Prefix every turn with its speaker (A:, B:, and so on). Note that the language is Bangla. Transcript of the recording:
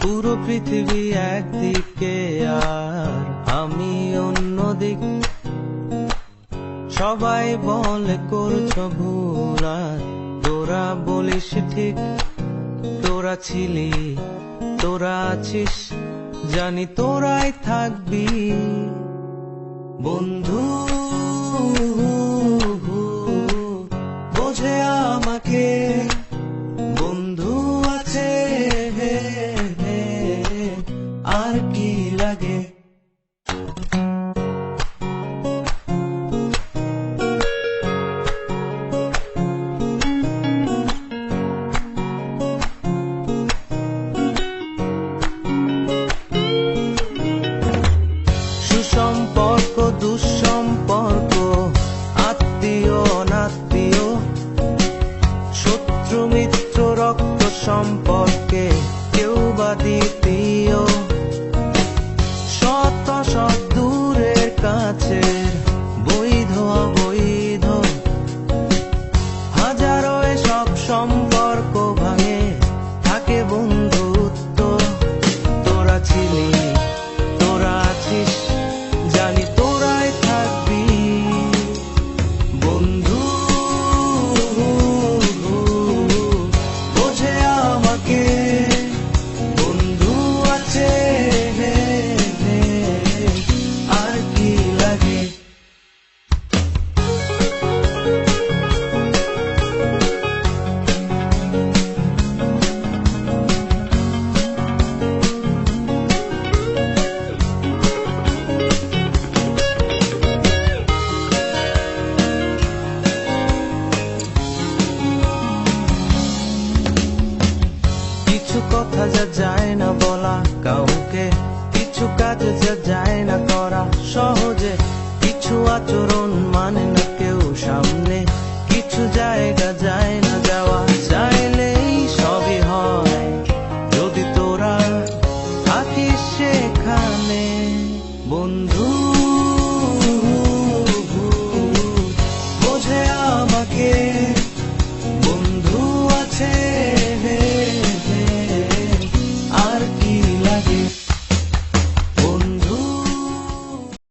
A: পুরো পৃথিবী একদিকে আর আমি অন্যদিক। সবাই বলে করছো ভুল আর তোরা বলিস ঠিক। তোরা ছিলি, তোরা আছিস, জানি তোরাই থাকবি বন্ধু। বোঝে আমাকে বন্ধু আছে, আর কি লাগে। সুসম্পর্ক দুঃসম্পর্ক, আত্মীয় অনাত্মীয়, শত্রু মিত্র রক্ত সম্পর্কে কেউ বা দ্বিতীয়। শত শত দূরের কাছের, বৈধ অবৈধ, হাজারো এসব সম্পর্ক ভাঙে, থাকে বন্ধুত্ব। তোরা ছিলি, তোরা আছিস, জানি তোরাই থাকবি বন্ধু। বোঝে আমাকে বন্ধু আছে, আর কি লাগে। কিছু কথা যা যায় না বলা কাউকে, কিছু কাজ যা যায় না করা সহজে, কিছু আচরণ মানে